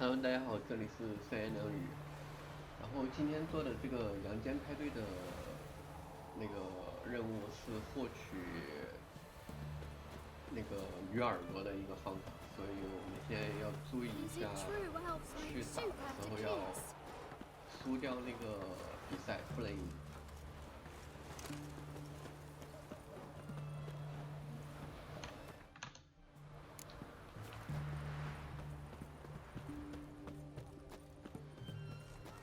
Hello，大家好，这里是三言两语。然后今天做的这个阳间派对的那个任务是获取那个鱼耳朵的一个方法，所以我们现在要注意一 Is 下， it true elves 去 leave 打 soup 的时 after 候要 kiss? 输掉那个比赛，不能赢。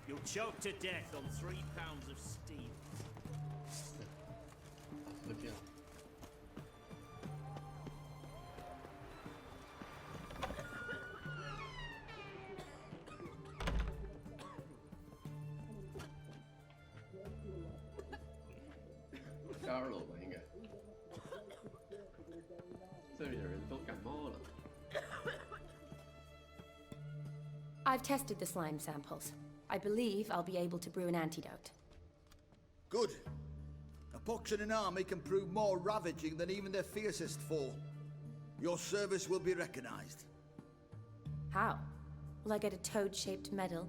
You'll choke to death on 3 pounds of steam. 就这样。第二楼吧，应该。这里的人都感冒了。I've tested the slime samples. I believe I'll be able to brew an antidote. Good. A pox in an army can prove more ravaging than even their fiercest foe. Your service will be recognized. How? Will I get a toad-shaped medal?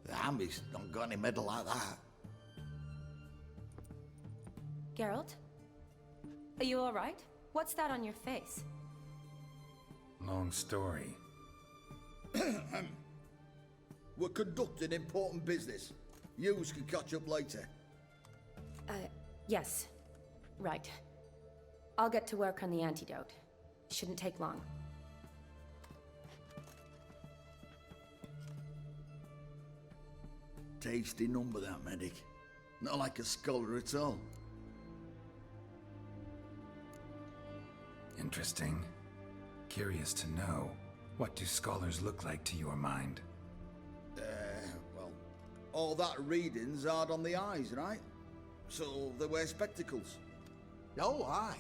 The army's not got any medal like that. Geralt? Are you alright? What's that on your face? Long story. We're conducting important business. Yous can catch up later. Yes. Right. I'll get to work on the antidote. Shouldn't take long. Tasty number, that medic. Not like a scholar at all. Interesting. Curious to know, what do scholars look like to your mind? Well, all that reading's hard on the eyes, right? So they wear spectacles. Oh, aye.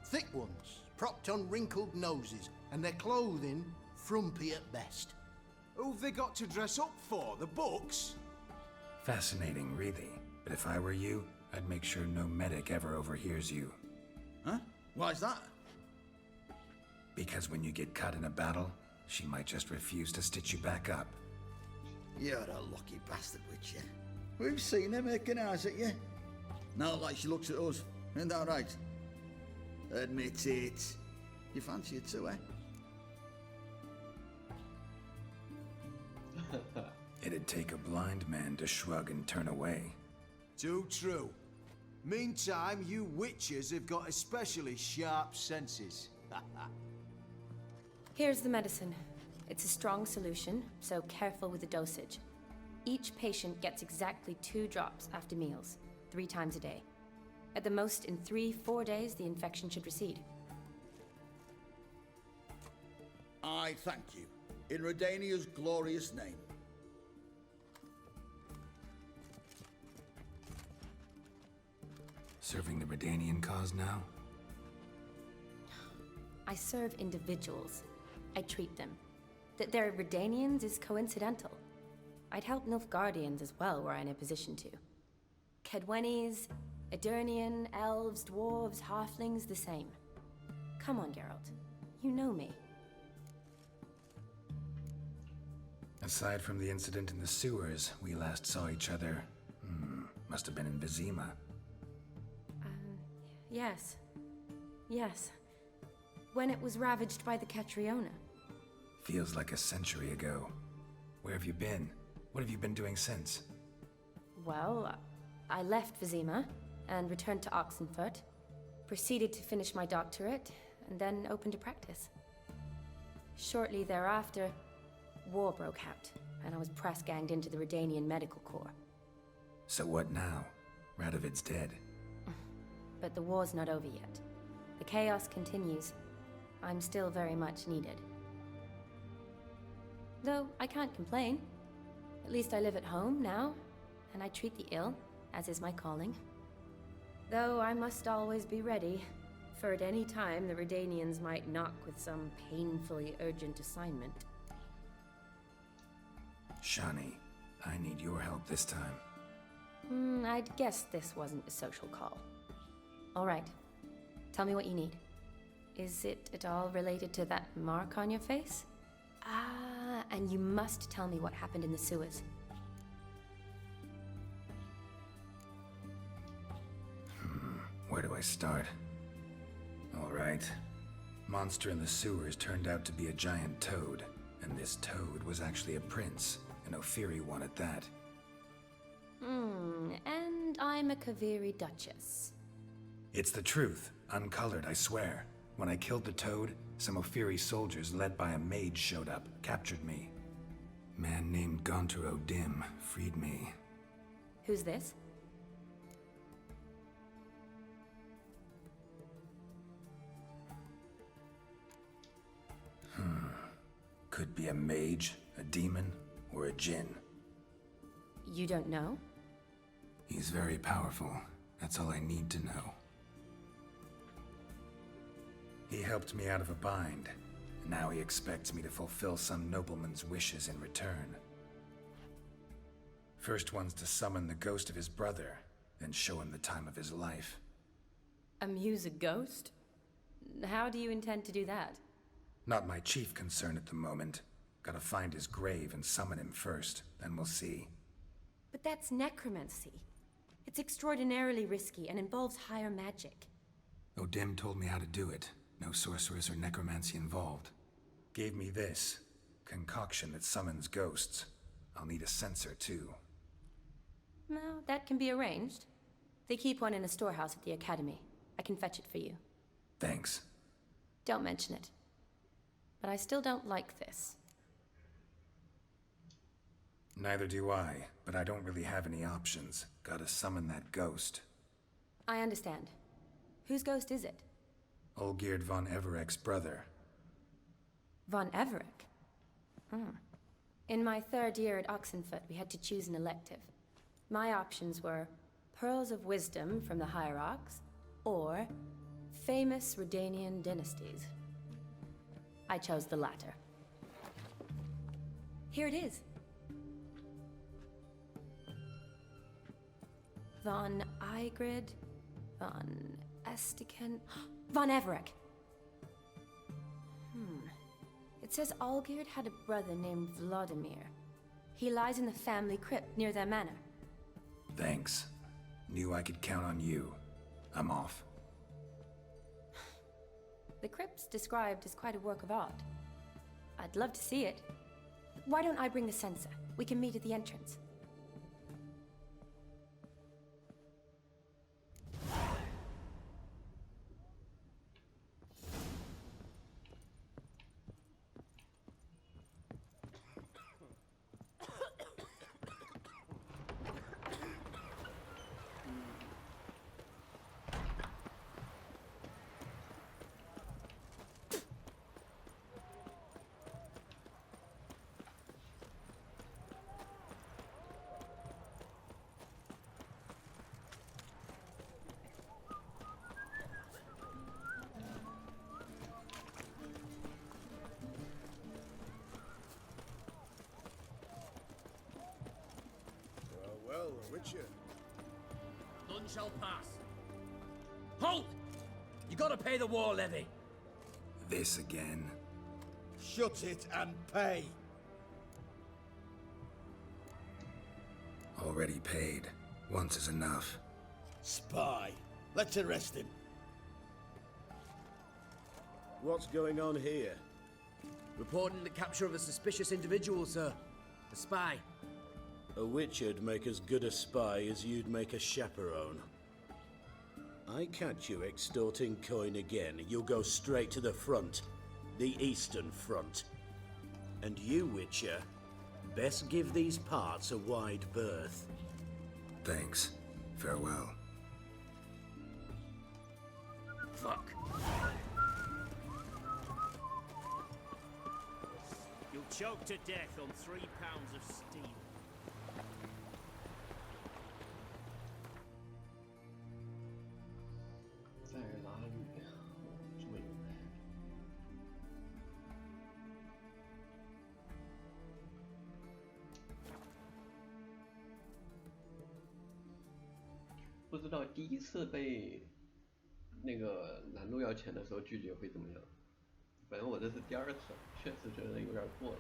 Thick ones, propped on wrinkled noses, and their clothing frumpy at best. Who've they got to dress up for? The books? Fascinating, really. But if I were you, I'd make sure no medic ever overhears you. Huh? Why's that? Because when you get caught in a battle, she might just refuse to stitch you back up. You're a lucky bastard, Witcher. We've seen her making eyes at you. Not like she looks at us. Ain't that right? Admit it. You fancy it too, eh? It'd take a blind man to shrug and turn away. Too true. Meantime, you witches have got especially sharp senses. Here's the medicine. It's a strong solution, so careful with the dosage. Each patient gets exactly 2 drops after meals, 3 times a day. At the most, in 3-4 days, the infection should recede. I thank you. In Redania's glorious name. Serving the Redanian cause now? I serve individuals. I treat them. That they're Redanians is coincidental. I'd help Nilfgaardians as well were I in a position to. Kedwenis, Edirnian, elves, dwarves, halflings, the same. Come on, Geralt. You know me. Aside from the incident in the sewers, we last saw each other... must have been in Vizima. Yes. Yes. When it was ravaged by the Catriona. Feels like a century ago. Where have you been? What have you been doing since? Well, I left Vizima and returned to Oxenfurt, proceeded to finish my doctorate, and then opened a practice. Shortly thereafter, war broke out, and I was press-ganged into the Redanian Medical Corps. So what now? Radovid's dead. But the war's not over yet. The chaos continues. I'm still very much needed. Though I can't complain. At least I live at home now, and I treat the ill, as is my calling. Though I must always be ready, for at any time the Redanians might knock with some painfully urgent assignment. Shani, I need your help this time. I'd guess this wasn't a social call. All right. Tell me what you need. Is it at all related to that mark on your face? Ah, And you must tell me what happened in the sewers. Where do I start? All right. Monster in the sewers turned out to be a giant toad, and this toad was actually a prince, an Ophiri one at that. And I'm a Kaviri duchess. It's the truth, uncolored, I swear. When I killed the toad, some Ophiri soldiers led by a mage showed up, captured me. Man named Gontaro Dim freed me. Who's this? Could be a mage, a demon, or a djinn. You don't know? He's very powerful. That's all I need to know. He helped me out of a bind. Now he expects me to fulfill some nobleman's wishes in return. First one's to summon the ghost of his brother, then show him the time of his life. Amuse a ghost? How do you intend to do that? Not my chief concern at the moment. Gotta find his grave and summon him first, then we'll see. But that's necromancy. It's extraordinarily risky and involves higher magic. Odim told me how to do it. No sorceress or necromancy involved. Gave me this concoction that summons ghosts. I'll need a censer too. Well, that can be arranged. They keep one in a storehouse at the academy. I can fetch it for you. Thanks. Don't mention it. But I still don't like this. Neither do I, but I don't really have any options. Gotta summon that ghost. I understand. Whose ghost is it? Olgierd von Everek's brother. Von Everek? In my third year at Oxenfoot, we had to choose an elective. My options were Pearls of Wisdom from the Hierarchs, or Famous Redanian Dynasties. I chose the latter. Here it is. Von Igrid, Von Estiken, Von Everek. It says Olgierd had a brother named Vladimir. He lies in the family crypt near their manor. Thanks. Knew I could count on you. I'm off. The crypt's described as quite a work of art. I'd love to see it. Why don't I bring the censer? We can meet at the entrance. Well, Witcher. None shall pass. Halt! You gotta pay the war levy. This again. Shut it and pay. Already paid. Once is enough. Spy. Let's arrest him. What's going on here? Reporting the capture of a suspicious individual, sir. A spy. A witcher'd make as good a spy as you'd make a chaperone. I catch you extorting coin again, you'll go straight to the front. The Eastern Front. And you, Witcher, best give these parts a wide berth. Thanks. Farewell. Fuck. You'll choke to death on 3 pounds of steam.不知道第一次被那个拦路要钱的时候拒绝会怎么样。反正我这是第二次，确实觉得有点过了。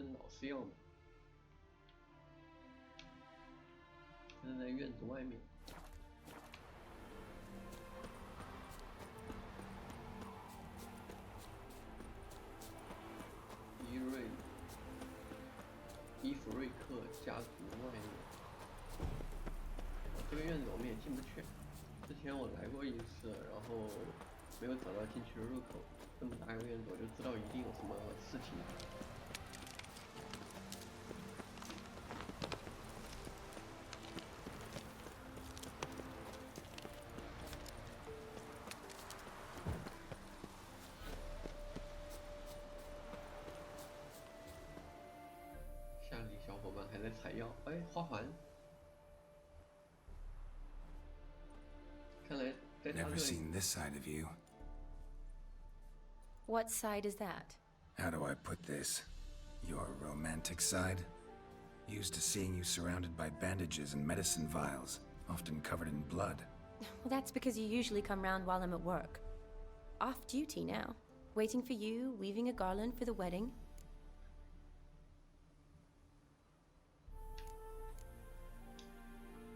跟老师一样的，现在在院子外面。伊弗瑞克家族外面，这个院子我们也进不去。之前我来过一次，然后没有找到进去的入口。这么大一个院子，我就知道一定有什么事情。下里小伙伴还在采药，哎，花环。看来在他 Never 这里 seen this side of you. What side is that? How do I put this? Your romantic side? Used to seeing you surrounded by bandages and medicine vials, often covered in blood. Well, that's because you usually come round while I'm at work. Off duty now. Waiting for you, weaving a garland for the wedding.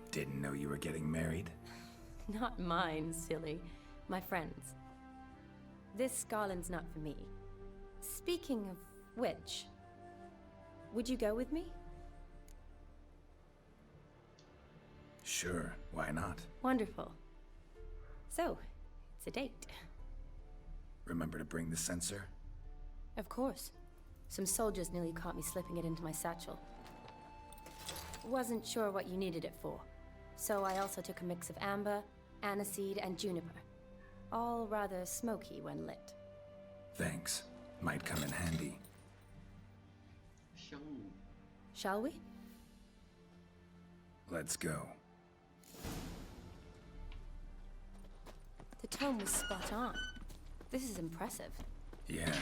Didn't know you were getting married? Not mine, silly. My friends. This garland's not for me. Speaking of which, would you go with me? Sure, why not? Wonderful. So, it's a date. Remember to bring the censer? Of course. Some soldiers nearly caught me slipping it into my satchel. Wasn't sure what you needed it for, so I also took a mix of amber, aniseed, and juniper. All rather smoky when lit. Thanks. Might come in handy. 香炉。 Shall we? Let's go. The tome was spot on. This is impressive. Yeah,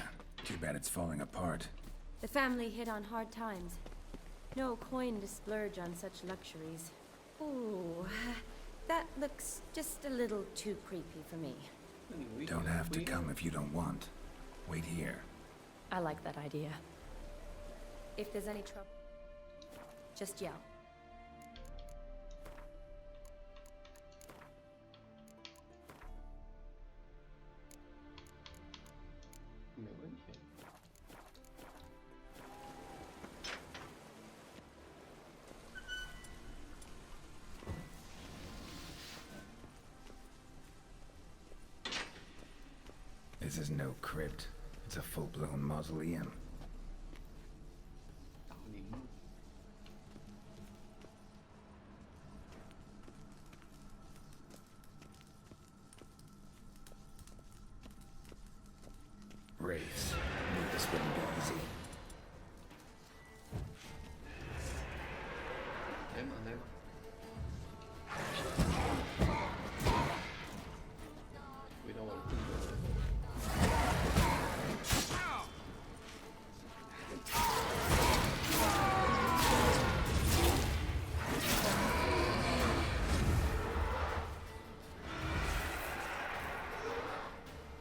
too bad it's falling apart. The family hit on hard times. No coin to splurge on such luxuries. Ooh, that looks just a little too creepy for me. 那你危险 Don't have 不 to 一样 come if you don't want. Wait here. I like that idea. If there's any trouble, just yell. 没问题。This is no crypt. It's a full-blown mausoleum. 大陵墓。 Wraiths. Knew this wouldn't be easy. 来嘛来嘛。回到我的正轨。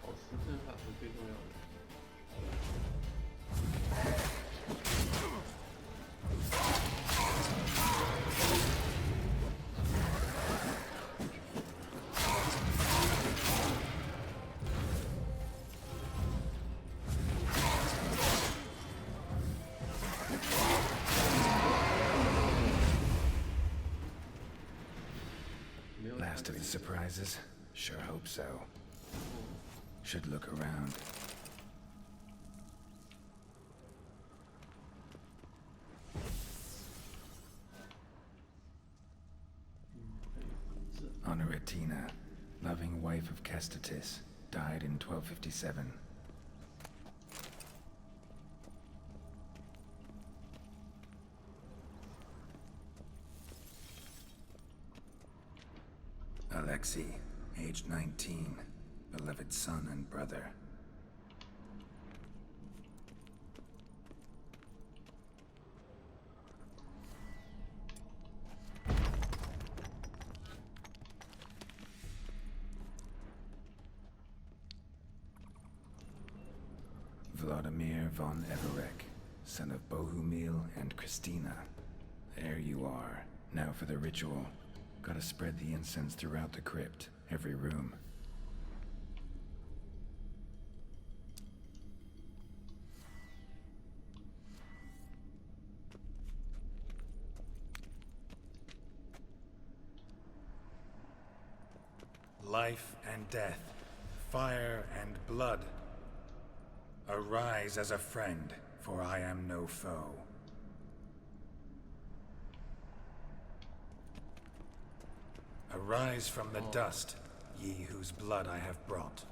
保持阵法是最重要的。 Last of the surprises? Sure hope so. Should look around. Honoratina, loving wife of Kestatis, died in 1257. Alexei, aged 19, beloved son and brother. Vladimir von Everek, son of Bohumil and Christina. There you are. Now for the ritual. Gotta spread the incense throughout the crypt, every room. Life and death, fire and blood. Arise as a friend, for I am no foe. Arise from the dust, ye whose blood I have brought.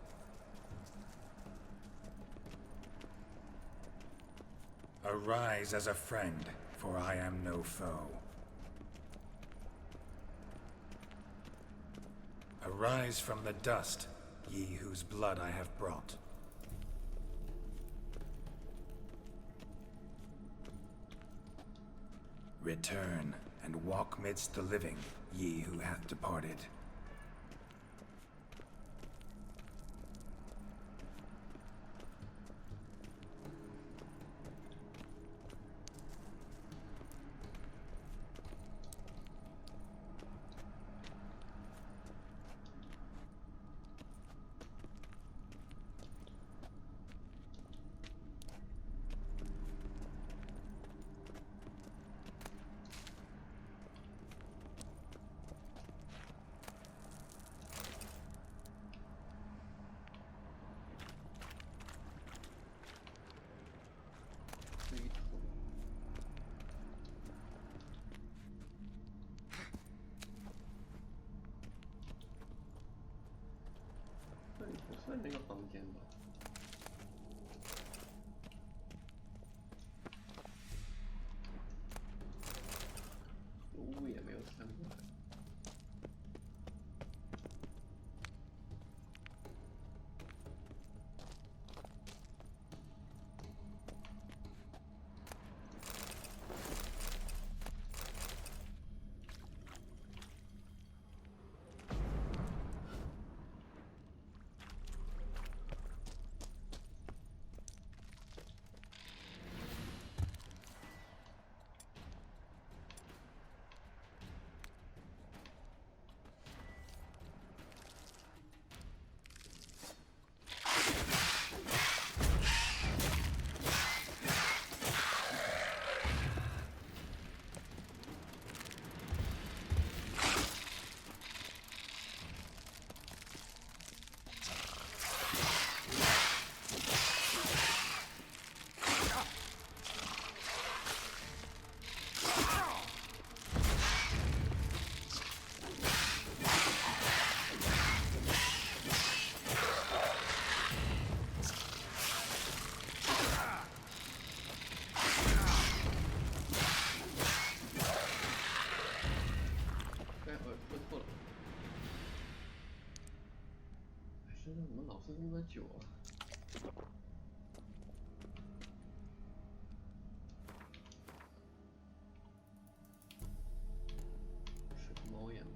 Arise as a friend, for I am no foe. Arise from the dust, ye whose blood I have brought. Return, and walk midst the living, ye who hath departed.这里不算那个房间吧？书也没有翻过来。怎么老是这么久啊？是个猫眼吗？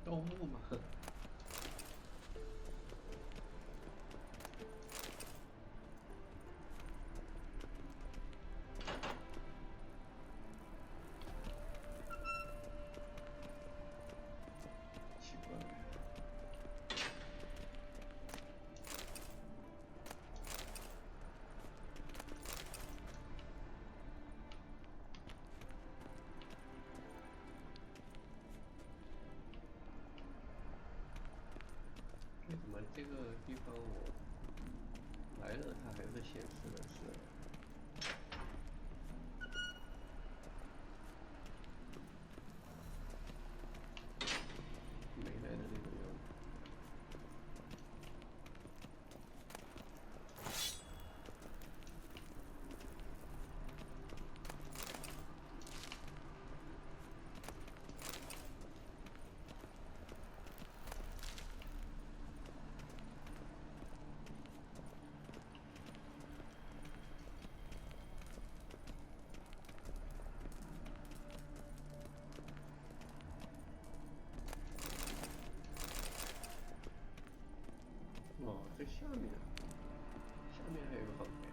盗墓嘛。奇怪。为什么这个地方我来了，它还是显示的是没来的那种样子？哦，在下面还有一个房间。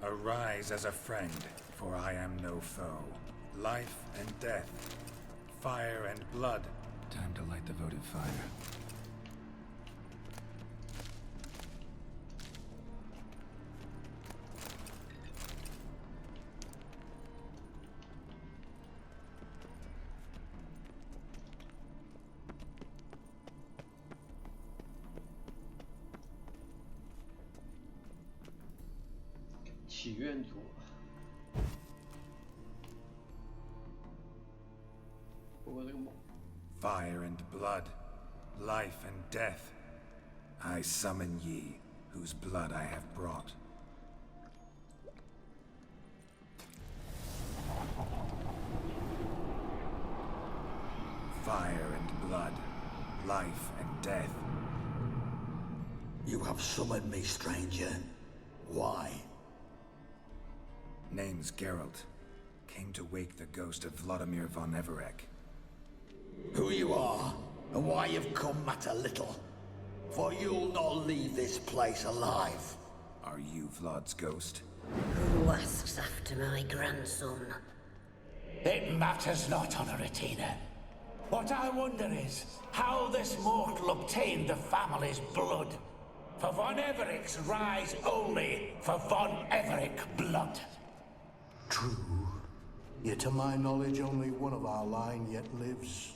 Arise as a friend, for I am no foe. Life and death, fire and blood. Time to light the votive fire. "祈愿组，不过这个梦。 Fire and blood, life and death. I summon ye, whose blood I have brought. Fire and blood, life and death. You have summoned me, stranger. Why? Name's Geralt. Came to wake the ghost of Vladimir von Everec. Who you are, and why you've come matter little. For you'll not leave this place alive. Are you Vlad's ghost? Who asks after my grandson? It matters not, Honoratina. What I wonder is how this mortal obtained the family's blood. For von Everic's rise only for von Everec blood. True. Yet to my knowledge, only one of our line yet lives.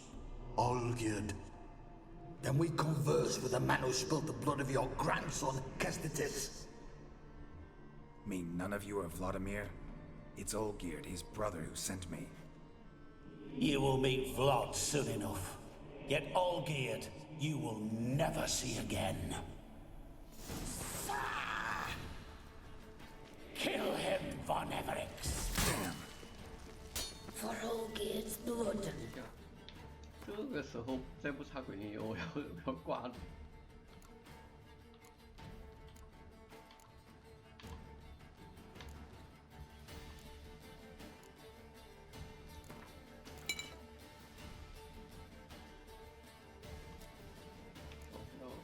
Olgierd. Then we converse with the man who spilled the blood of your grandson, Kestitis. Mean none of you are Vladimir? It's Olgierd, his brother, who sent me. You will meet Vlad soon enough. Yet Olgierd, you will never see again. Kill him, von Everix. Damn. For Olgierd's blood. 这个时候再不擦鬼灵油，我要挂了。我知道了。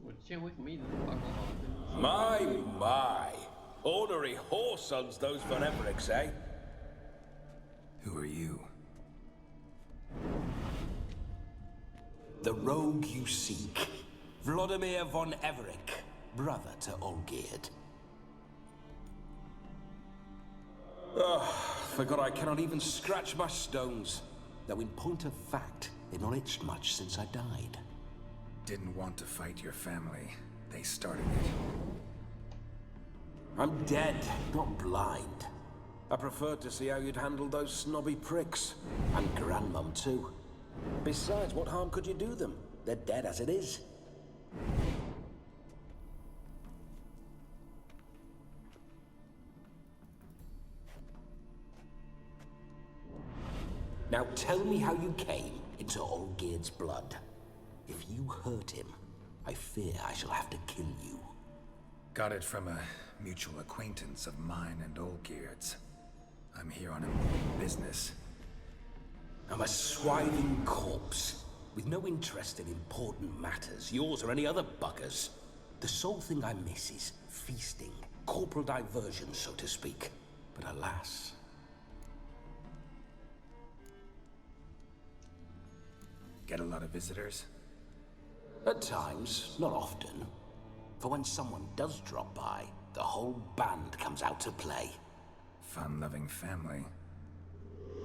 我之前为什么一直发光好像 My. Ornery whoresons those von Evericks, eh? Who are you? The rogue you seek. Vladimir von Everec, brother to Olgierd. Forgot I cannot even scratch my stones. Though in point of fact, They've not itched much since I died. Didn't want to fight your family. They started it. I'm dead, not blind. I preferred to see how you'd handle those snobby pricks. And Grandmum, too. Besides, what harm could you do them? They're dead as it is. Now tell me how you came into Olgierd's blood. If you hurt him, I fear I shall have to kill you. Got it from a mutual acquaintance of mine and Olgierd's. I'm here on important business. I'm a swiving corpse, with no interest in important matters, yours or any other buggers. The sole thing I miss is feasting, corporal diversion, so to speak. But alas... Get a lot of visitors? At times, not often. For when someone does drop by, the whole band comes out to play. Fun-loving family.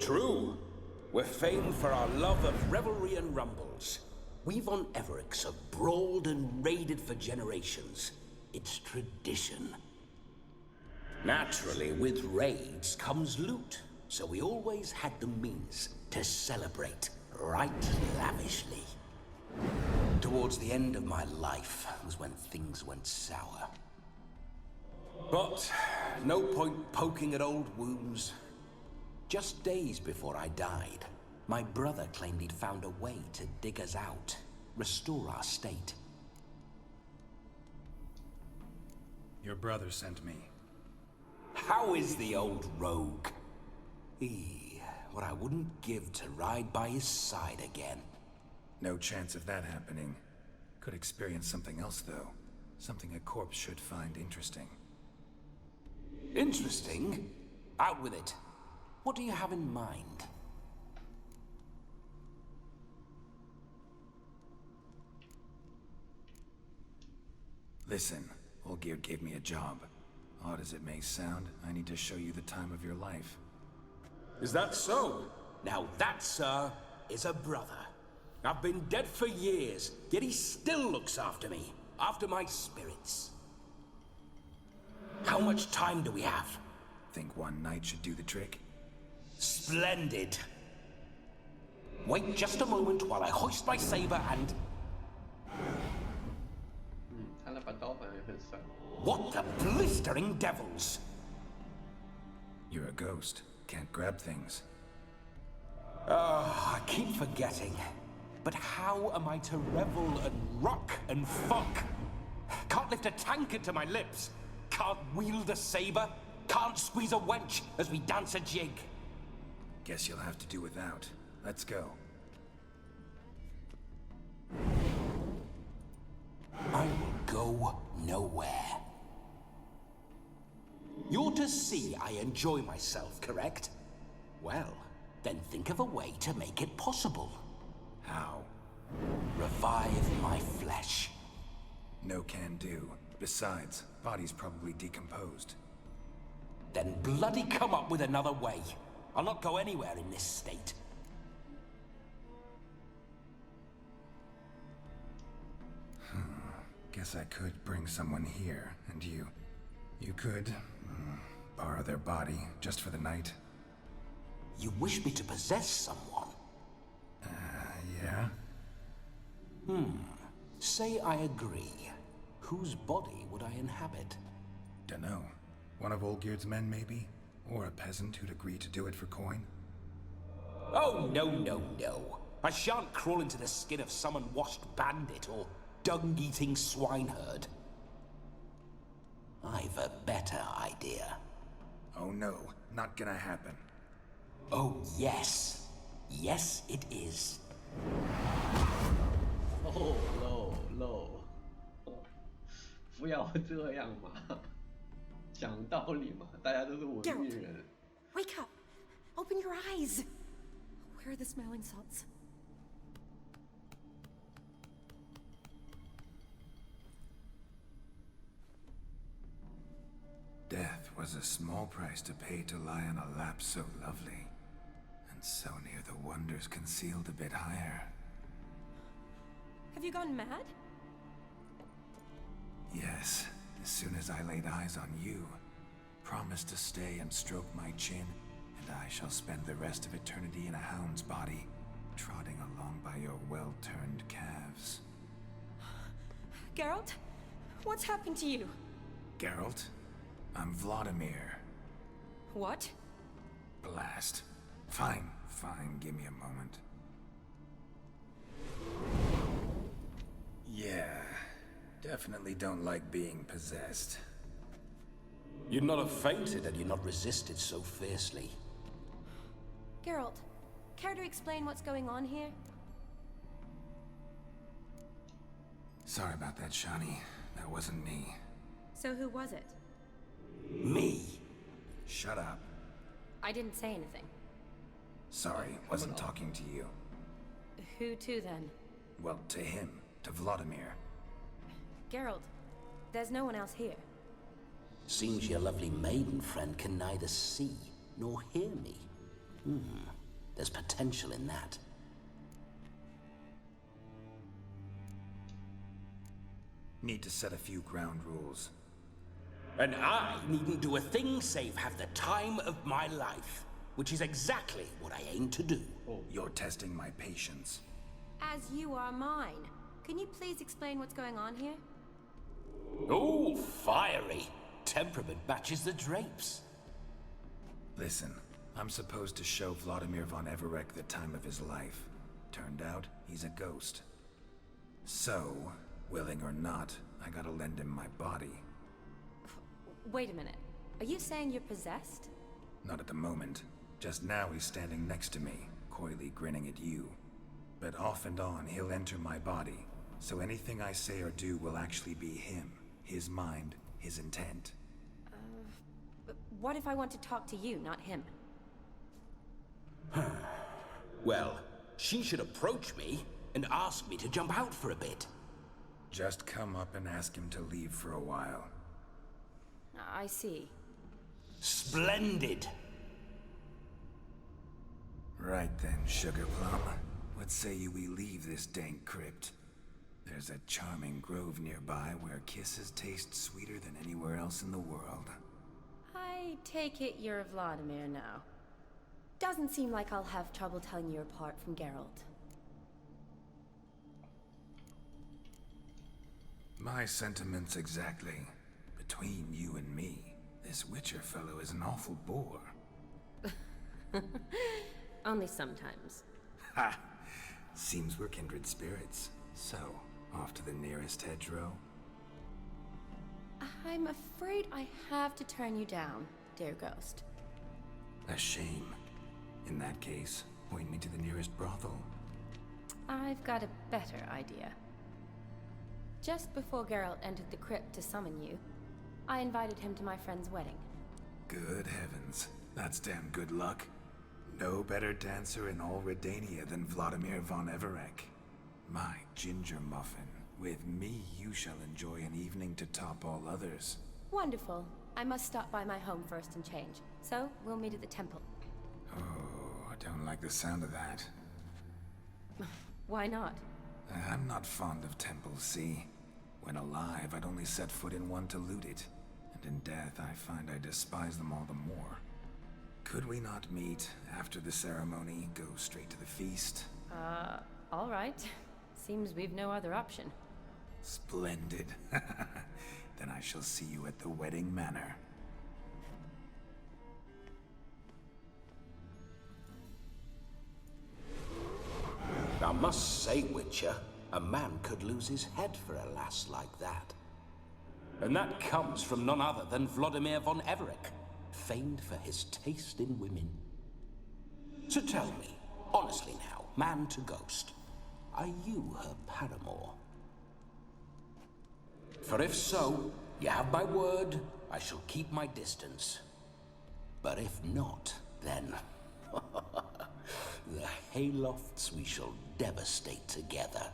True. We're famed for our love of revelry and rumbles. We've on Everix have brawled and raided for generations. It's tradition. Naturally, with raids comes loot, so we always had the means to celebrate right lavishly. Towards the end of my life was when things went sour. But no point poking at old wounds. Just days before I died, my brother claimed he'd found a way to dig us out, restore our state. Your brother sent me. How is the old rogue? What I wouldn't give to ride by his side again. No chance of that happening. Could experience something else, though. Something a corpse should find interesting. Interesting? Out with it. What do you have in mind? Listen, Olgierd gave me a job. Odd as it may sound, I need to show you the time of your life. Is that so? Now that, sir, is a brother. I've been dead for years, yet he still looks after me, after my spirits. How much time do we have? Think one night should do the trick? Splendid. Wait just a moment while I hoist my saber and... 他那把刀反正也很帅。 What the blistering devils? You're a ghost. Can't grab things. I keep forgetting. But how am I to revel and rock and fuck? Can't lift a tankard to my lips. Can't wield a saber. Can't squeeze a wench as we dance a jig. Guess you'll have to do without. Let's go. I will go nowhere. You're to see I enjoy myself, correct? Well, then think of a way to make it possible. How? Revive my flesh. No can do. Besides, body's probably decomposed. Then bloody come up with another way. I'll not go anywhere in this state. Guess I could bring someone here, and you could borrow their body just for the night. You wish me to possess someone? Yeah? Say I agree. Whose body would I inhabit? Dunno. One of Olgierd's men, maybe? Or a peasant who'd agree to do it for coin? Oh, no, no, no. I shan't crawl into the skin of some unwashed bandit or dung-eating swineherd. I've a better idea. Oh no, not gonna happen. Oh, yes. Yes, it is. 哦喽喽，不要这样嘛，讲道理嘛，大家都是文明人。 Wake up! Open your eyes! Where are the smelling salts? Death was a small price to pay to lie on a lap so lovely, and so near the wonders concealed a bit higher. Have you gone mad? Yes, as soon as I laid eyes on you, promised to stay and stroke my chin, and I shall spend the rest of eternity in a hound's body, trotting along by your well-turned calves. Geralt? What's happened to you? Geralt? I'm Vladimir. What? Blast. Fine, give me a moment. Yeah, definitely don't like being possessed. You'd not have fainted had you not resisted so fiercely. Geralt, care to explain what's going on here? Sorry about that, Shani. That wasn't me. So who was it? Me? Shut up. I didn't say anything. Sorry, wasn't talking to you. Who to then? Well, to him. To Vladimir. Geralt, there's no one else here. Seems your lovely maiden friend can neither see nor hear me. There's potential in that. Need to set a few ground rules. And I needn't do a thing save have the time of my life, which is exactly what I aim to do. You're testing my patience. As you are mine. Can you please explain what's going on here? Oh, fiery. Temperament matches the drapes. Listen, I'm supposed to show Vladimir von Everec the time of his life. Turned out, he's a ghost. So, willing or not, I gotta lend him my body. Wait a minute. Are you saying you're possessed? Not at the moment. Just now he's standing next to me, coyly grinning at you. But off and on, he'll enter my body. So anything I say or do will actually be him. His mind, his intent. But what if I want to talk to you, not him? Well, she should approach me and ask me to jump out for a bit. Just come up and ask him to leave for a while. I see. Splendid. Right then, Sugar Plum. What say you we leave this dank crypt? There's a charming grove nearby where kisses taste sweeter than anywhere else in the world. I take it you're Vladimir now. Doesn't seem like I'll have trouble telling you apart from Geralt. My sentiments exactly. Between you and me, this Witcher fellow is an awful bore. Only sometimes. Ha! Seems we're kindred spirits. So, off to the nearest hedgerow? I'm afraid I have to turn you down, dear ghost. A shame. In that case, point me to the nearest brothel. I've got a better idea. Just before Geralt entered the crypt to summon you, I invited him to my friend's wedding. Good heavens. That's damn good luck. No better dancer in all Redania than Vladimir von Everec. My ginger muffin. With me, you shall enjoy an evening to top all others. Wonderful. I must stop by my home first and change. So, we'll meet at the temple. Oh, I don't like the sound of that. Why not? I'm not fond of temples, see? When alive, I'd only set foot in one to loot it. And in death, I find I despise them all the more. Could we not meet after the ceremony, go straight to the feast? All right. Seems we've no other option. Splendid. Then I shall see you at the wedding manor. I must say, Witcher, a man could lose his head for a lass like that. And that comes from none other than Vladimir von Everec, famed for his taste in women. So tell me, honestly now, man to ghost, are you her paramour? For if so, you have my word, I shall keep my distance. But if not, then the haylofts we shall devastate together.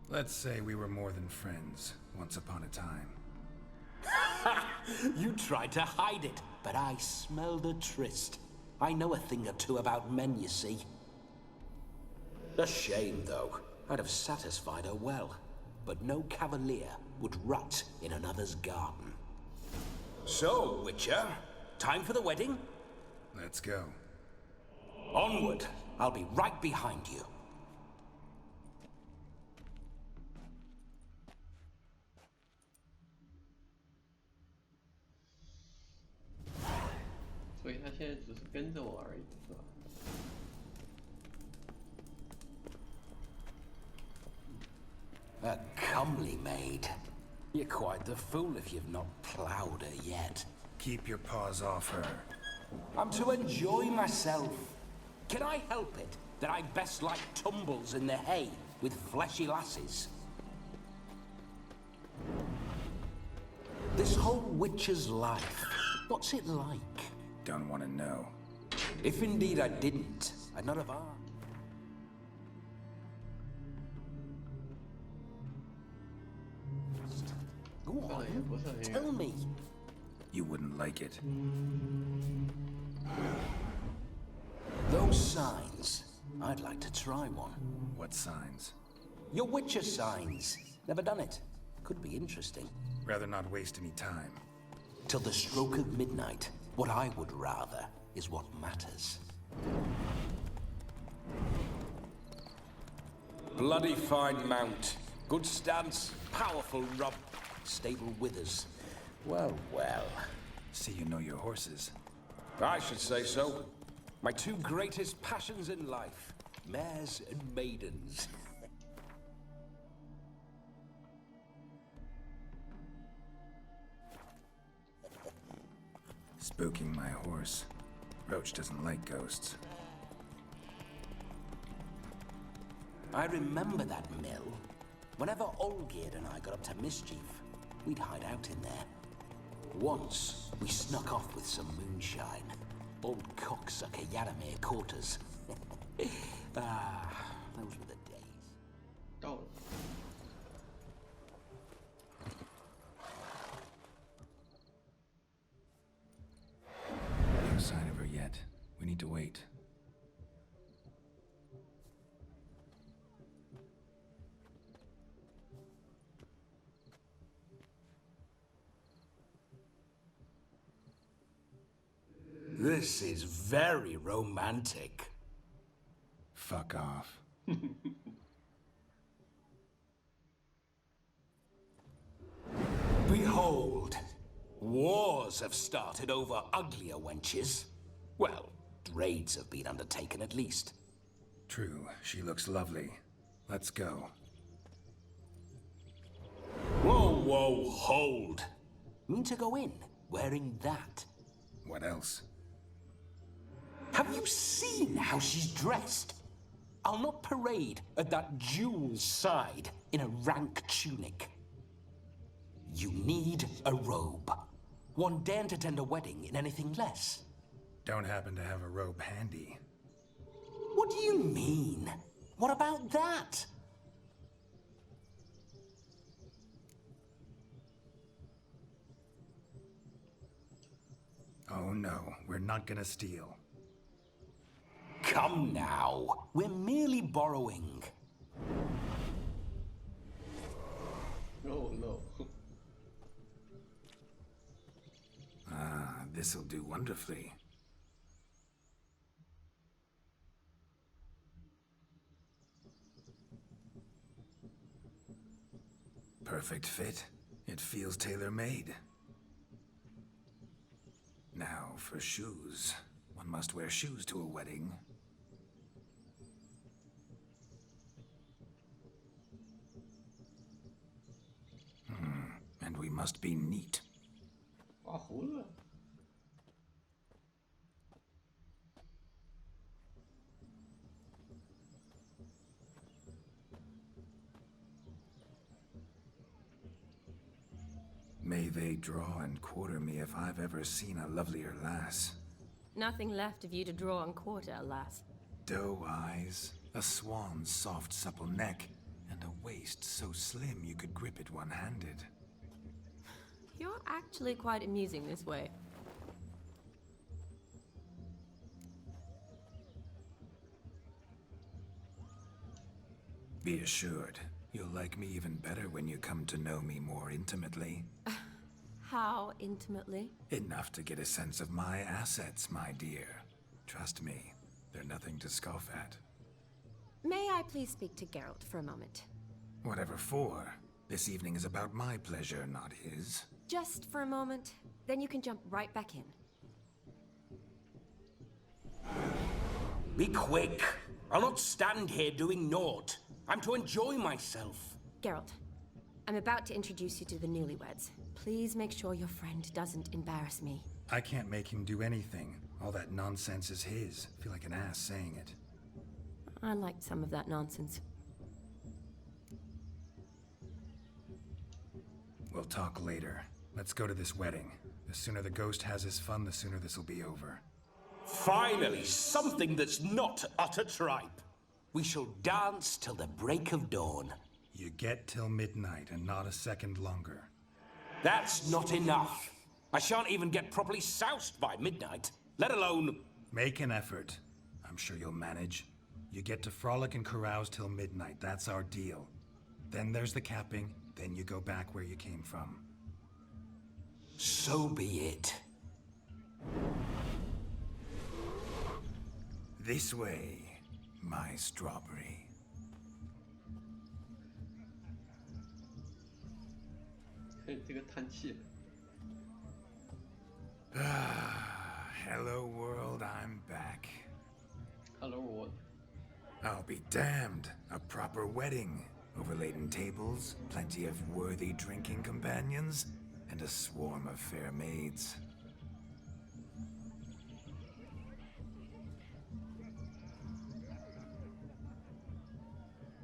Let's say we were more than friends, once upon a time. You tried to hide it, but I smelled a tryst. I know a thing or two about men, you see. A shame, though. I'd have satisfied her well. But no cavalier would rot in another's garden. So, Witcher, time for the wedding? Let's go. Onward. I'll be right behind you.所以他现在只是跟着我而已，是吧？ A comely maid. You're quite the fool if you've not ploughed her yet. Keep your paws off her. I'm to enjoy myself. Can I help it that I best like tumbles in the hay with fleshy lasses? This whole witcher's life, what's it like? Don't want to know. If indeed I didn't, I'd not have asked. Go on, tell me. You wouldn't like it. Those signs, I'd like to try one. What signs? Your Witcher signs. Never done it. Could be interesting. Rather not waste any time. Till the stroke of midnight, what I would rather is what matters. Bloody fine mount. Good stance, powerful rub, stable withers. Well, well. See you know your horses. I should say so. My two greatest passions in life, mares and maidens. Spooking my horse. Roach doesn't like ghosts. I remember that mill. Whenever Olgierd and I got up to mischief, we'd hide out in there. Once, we snuck off with some moonshine. Old cocksucker Yaramir caught us. Those were the days. 到了。 No sign of her yet. We need to wait. This is very romantic. Fuck off. Behold, wars have started over uglier wenches. Well, raids have been undertaken at least. True, she looks lovely. Let's go. Whoa, whoa, hold. Mean to go in, wearing that? What else? Have you seen how she's dressed? I'll not parade at that jewel's side in a rank tunic. You need a robe. One daren't attend a wedding in anything less. Don't happen to have a robe handy. What do you mean? What about that? Oh no, we're not gonna steal. Come now, we're merely borrowing. No, no. Ah, this'll do wonderfully. Perfect fit. It feels tailor-made. Now for shoes. One must wear shoes to a wedding. And we must be neat. 画胡子。 May they draw and quarter me if I've ever seen a lovelier lass. Nothing left of you to draw and quarter, alas. Doe eyes, a swan's soft supple neck, and a waist so slim you could grip it one-handed. You're actually quite amusing this way. Be assured, you'll like me even better when you come to know me more intimately. How intimately? Enough to get a sense of my assets, my dear. Trust me, they're nothing to scoff at. May I please speak to Geralt for a moment? Whatever for. This evening is about my pleasure, not his. Just for a moment, then you can jump right back in. Be quick. I'll not stand here doing naught. I'm to enjoy myself. Geralt, I'm about to introduce you to the newlyweds. Please make sure your friend doesn't embarrass me. I can't make him do anything. All that nonsense is his. I feel like an ass saying it. I liked some of that nonsense. We'll talk later. Let's go to this wedding. The sooner the ghost has his fun, the sooner this'll be over. Finally, something that's not utter tripe. We shall dance till the break of dawn. You get till midnight and not a second longer. That's not enough. I shan't even get properly soused by midnight, let alone... Make an effort. I'm sure you'll manage. You get to frolic and carouse till midnight, that's our deal. Then there's the capping, then you go back where you came from. So be it. This way, my strawberry. Hello world, I'm back. Hello world. I'll be damned. A proper wedding. Overladen tables, plenty of worthy drinking companions, and a swarm of fair maids.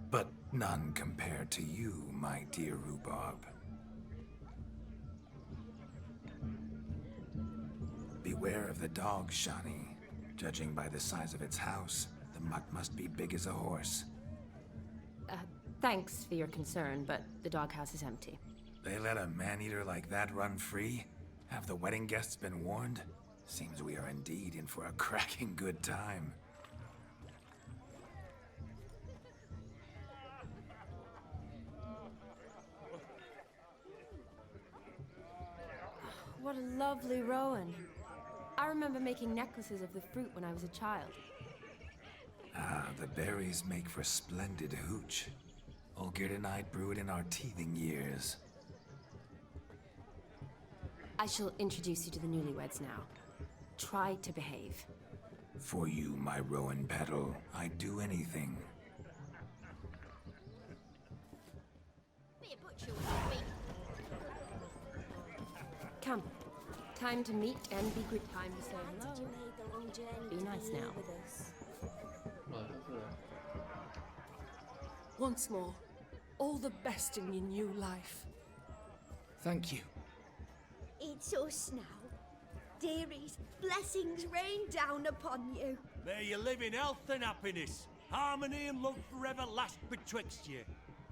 But none compared to you, my dear rhubarb. Beware of the dog, Shani. Judging by the size of its house, the mutt must be big as a horse. Thanks for your concern, but the doghouse is empty. They let a man-eater like that run free? Have the wedding guests been warned? Seems we are indeed in for a cracking good time. What a lovely rowan. I remember making necklaces of the fruit when I was a child. Ah, the berries make for splendid hooch. Olgerd and I brew it in our teething years. I shall introduce you to the newlyweds now. Try to behave. For you, my rowan petal, I'd do anything. Come. Time to meet and be good. Time to say hello. Be nice now. Once more, all the best in your new life. Thank you. It's us now. Dearies, blessings rain down upon you. May you live in health and happiness. Harmony and love forever last betwixt you.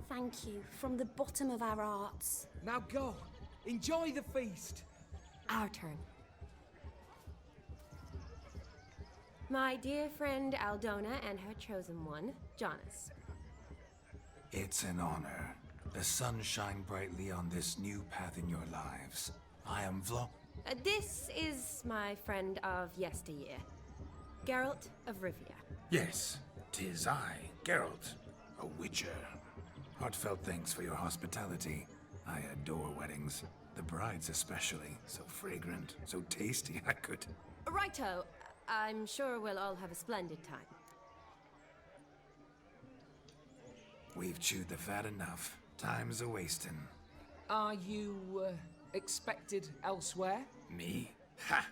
Thank you from the bottom of our hearts. Now go. Enjoy the feast. Our turn. My dear friend Aldona and her chosen one, Jonas. It's an honor. The sun shine brightly on this new path in your lives. I am This is my friend of yesteryear, Geralt of Rivia. Yes, 'tis I, Geralt, a witcher. Heartfelt thanks for your hospitality. I adore weddings. The brides especially. So fragrant, so tasty, I could... Righto. I'm sure we'll all have a splendid time. We've chewed the fat enough. Time's a-wasting. Are you, expected elsewhere? Me? Ha!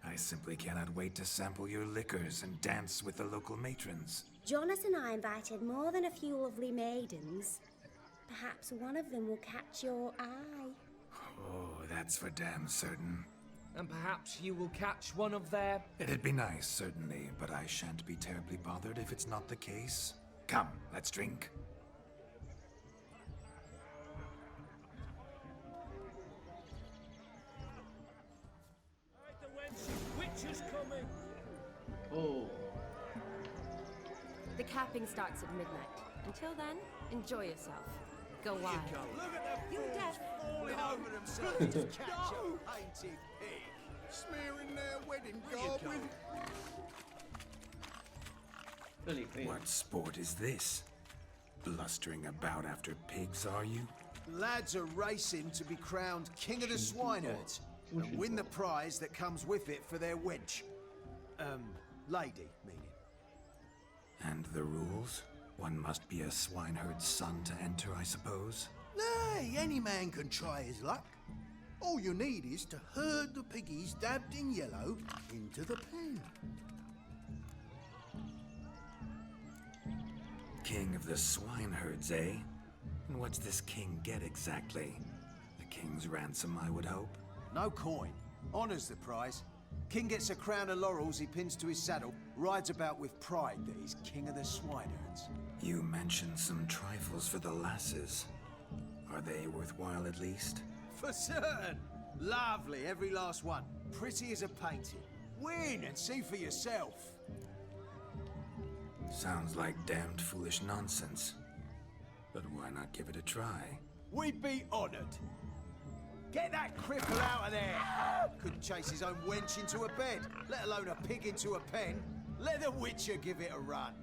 I simply cannot wait to sample your liquors and dance with the local matrons. Jonas and I invited more than a few lovely maidens. Perhaps one of them will catch your eye. Oh, that's for damn certain. And perhaps you will catch one of their... It'd be nice, certainly, but I shan't be terribly bothered if it's not the case. Come, let's drink. The wench's witches coming. Oh. The capping starts at midnight. Until then, enjoy yourself. Go wild. Look at the fools falling over themselves to catch a painted pig. Smearing their wedding garb with... 这里可以。 What sport is this? Blustering about after pigs, are you? Lads are racing to be crowned king of the swineherds and win the prize that comes with it for their wench. Lady, meaning. And the rules? One must be a swineherd's son to enter, I suppose? Nay, any man can try his luck. All you need is to herd the piggies dabbed in yellow into the pen. King of the swineherds, eh? And what's this king get exactly? The king's ransom, I would hope? No coin. Honours the prize. King gets a crown of laurels he pins to his saddle, rides about with pride that he's king of the swineherds. You mentioned some trifles for the lasses. Are they worthwhile at least? For certain. Lovely, every last one. Pretty as a painting. Win and see for yourself. Sounds like damned foolish nonsense. But why not give it a try? We'd be honoured. Get that cripple out of there! Couldn't chase his own wench into a bed, let alone a pig into a pen. Let the Witcher give it a run.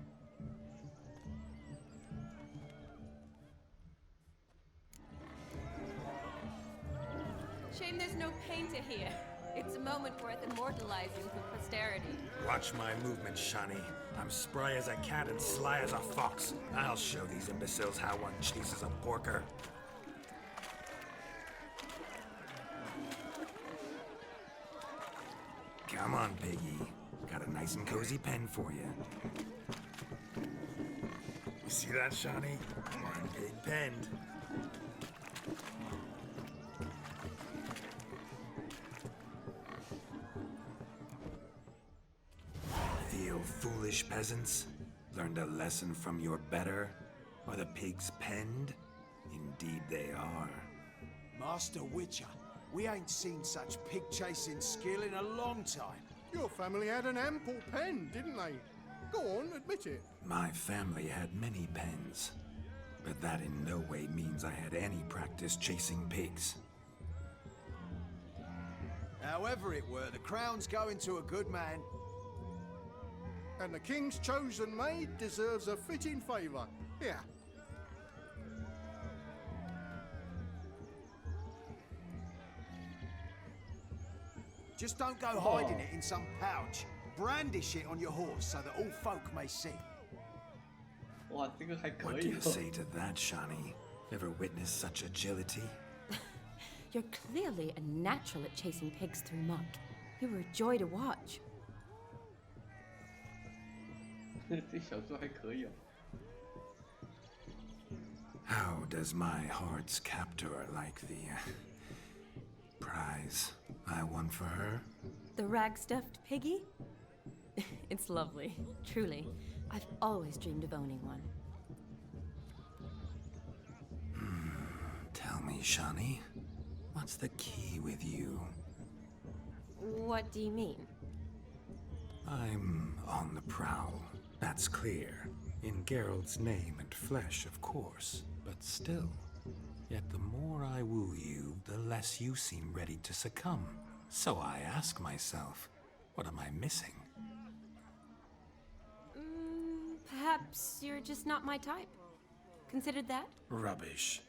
Shame there's no painter here. It's a moment worth immortalizing for posterity. Watch my movements, Shani. I'm spry as a cat and sly as a fox. I'll show these imbeciles how one chases a porker. Come on, piggy. Got a nice and cozy pen for you. You see that, Shani? One big penned. Feel foolish, peasants? Learned a lesson from your better? Are the pigs penned? Indeed they are. Master Witcher, we ain't seen such pig-chasing skill in a long time. Your family had an ample pen, didn't they? Go on, admit it. My family had many pens, but that in no way means I had any practice chasing pigs. However it were, the crown's going to a good man. And the king's chosen maid deserves a fitting favour. Here. Just don't go hiding it in some pouch. Brandish it on your horse so that all folk may see. 哇，这个还可 What do 以 you say to that, Shani? Ever witnessed such agility? You're clearly a natural at chasing pigs through mud. You were a joy to watch. 这小说还可以哦。 How does my heart's captor like the prize I won for her? The rag-stuffed piggy? It's lovely, truly. I've always dreamed of owning one. Tell me, Shani, what's the key with you? What do you mean? I'm on the prowl, that's clear. In Geralt's name and flesh, of course, but still. Yet the more I woo you, the less you seem ready to succumb. So I ask myself, what am I missing? Perhaps you're just not my type. Considered that? Rubbish.